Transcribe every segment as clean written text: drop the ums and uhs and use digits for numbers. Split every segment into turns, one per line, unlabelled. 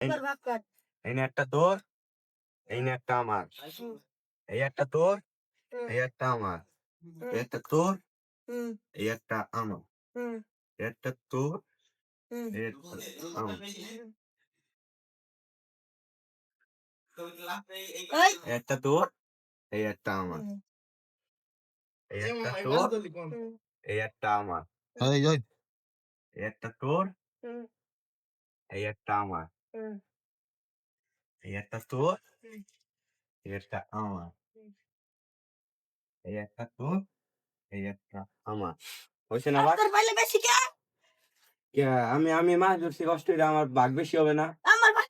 এই-
ভাগ কর।
এই নে একটা তোর, এই নে একটা আমার, এই একটা তোর, এই একটা আমার, এই একটা তোর,
হুম,
এই একটা আমার,
হুম,
এই একটা তোর,
হুম,
এই একটা আমার,
ওই,
এই একটা তোর, এই একটা আমার,
হুম,
এই একটা তোর,
হুম,
এই একটা আমার,
এই ওই
এই একটা তোর,
হুম,
এই একটা আমার,
হুম,
এই একটা তোর,
হুম,
এই একটা আমার,
হুম।
এই একটা তোর, এই একটা আমার। হয়েছে না ভাগ?
তোর পাইলে বেশি কে?
কে, আমি মাছ ধরছি, কষ্ট হইলে আমার ভাগ বেশি হবে না?
আমার ভাগ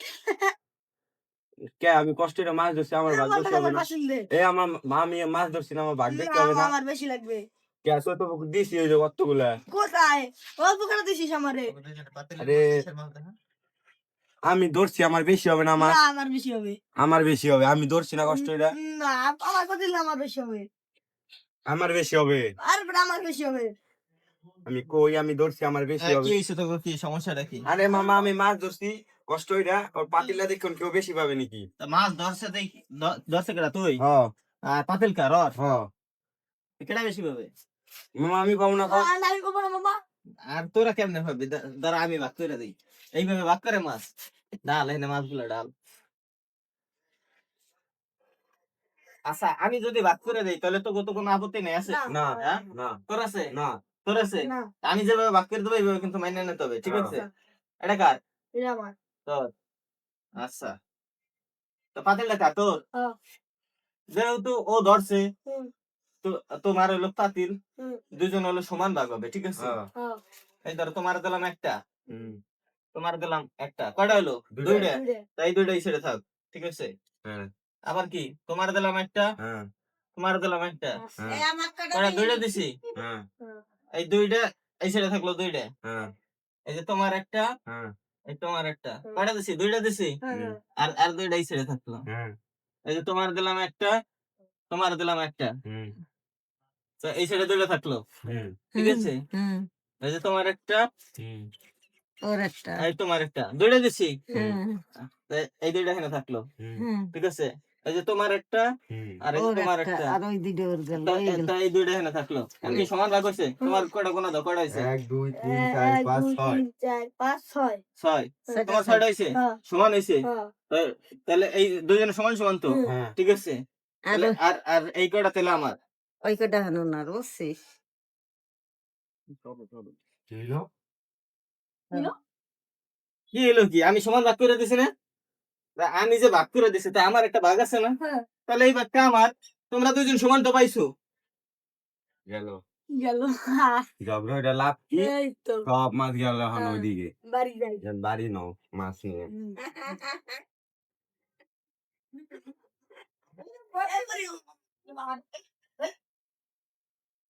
কে, আমি কষ্ট হইলে মাছ ধরছি, আমার ভাগ বেশি হবে
আমার
না?
পছন্দ।
এই আমার আমি মাছ ধরছি না, আমার ভাগ বেশি হবে না?
আমার বেশি লাগবে।
কে, তো দিছি ওই যে কতগুলা।
কোথায়? অল্প করে দিছিস আমারে।
আরে আমি ধরছি, আমার বেশি হবে না? আমার
না, আমার বেশি হবে।
আমার বেশি হবে, আমি ধরছি না কষ্ট হইলে।
না, আমার কথা দিলে আমার বেশি হবে।
আমার বেশি হবে।
আর আমার বেশি হবে।
আমি কই, আমি ধরছি, আমার বেশি
কি
হবে।
হয়েছে তোর, কি সমস্যাটা কি?
আরে মামা, আমি মাছ ধরছি, কষ্ট হইরা ওর পাতিলা দেখুন কেউ বেশি পাবে নাকি?
তা মাছ ধরছে ধরছে কেডা তুই?
হ
আর পাতিল কার রস
হ
কেডা বেশি পাবে?
মামা, আমি পাবো না কও?
আমি করবো না মামা।
আর তোরা কেমনে পাবি? ধর আমি ভাগ করে দিই, এইভাবে ভাগ করে মাছ ডাল, এনে মাছগুলো ডাল। আচ্ছা, আমি যদি ভাগ করে দিই তাহলে তো কোনো আপত্তি নেই, আছে?
না,
না
হ্যাঁ,
না
তোর আছে?
না
তোর আছে?
না,
আমি যেভাবে ভাগ করে দেবো এইভাবে কিন্তু মাইনে নিতে হবে, ঠিক আছে?
আচ্ছা,
এটা কার?
এটা আমার।
তোর। আচ্ছা, তো পাতিলটা কার? তোর।
হ্যাঁ,
যেহেতু ও ধরছে,
হুম,
তো তোমার হলো পাতিল,
হুম,
দুজন হলো সমান ভাগ হবে, ঠিক আছে?
হ্যাঁ
হ্যাঁ,
এই ধরো তোমার দিলাম একটা,
হুম
তোমার দিলাম একটা, কয়টা হলো?
দুইটা।
দুইটা।
দুইটা।
তাই দুইটা এই ছেড়ে থাক, ঠিক আছে?
হ্যাঁ
আবার কি, তোমার দিলাম একটা,
হ্যাঁ
তোমার দিলাম একটা,
হ্যাঁ
এই আমার কাটা
কয়টা?
দিলি।
দুইটা দিছি।
হ্যাঁ
হ্যাঁ,
এই দুইটা এই ছেড়ে থাকলো দুইটা।
হ্যাঁ
এই যে তোমার একটা,
হ্যাঁ
এই তোমার একটা,
হুম।
কয়টা দিছি? দুইটা দিছি।
হ্যাঁ,
আর আর দুইটা এই ছেড়ে থাকলো।
হ্যাঁ
এই যে তোমার দিলাম একটা, তোমার দিলাম একটা,
হুম
তো এই ছেড়ে দুইটা থাকলো,
হুম
ঠিক আছে? এই যে তোমার একটা,
হুম
ওর একটা।
এই তোমার একটা, দুইটা দিছি।
হুম,
তো এই দুইটা এখানে থাকলো,
হুম
ঠিক আছে? এই যে তোমার একটা,
হুম
আর এই যে তোমার একটা,
আর ওই দুইটা ওর গেল।
তা এই দুইটা এখানে থাকলো। এখন কি সমান ভাগ হয়েছে? তোমার কয়টা গোনা দাও, কয়টা হয়েছে?
1 2 3 4
এক,
5
দুই,
6
তিন, চার, পাঁচ, ছয়।
ছয়।
ছয়টা
তোমার
আছে।
ছয়টা হয়েছে,
হ্যাঁ,
সমান হয়েছে।
হ্যাঁ।
তাহলে এই দুইজনে সমান সমান তো,
হুম।
হ্যাঁ
ঠিক আছে? তাহলে আর আর এই কয়টা তাহলে আমার।
ওই কটা হানো না বুঝছিস?
কি হলো?
কি হলো কি, আমি সমান ভাগ করে দিছি না? তা আমি যে ভাগ করে দিছি, তা আমার একটা ভাগ আছে না?
হ্যাঁ,
তাহলে এই ভাগটা আমার, তোমরা দুইজন সমান তো পাইছো।
গেল
গেল।
জবর এটা লাভ কি?
এই তো
সব মাছ গেল এখন
হ্যাঁ,
ওইদিকে।
বাড়ি যাই।
বাড়ি নাও মাছ নিয়ে।
হুম।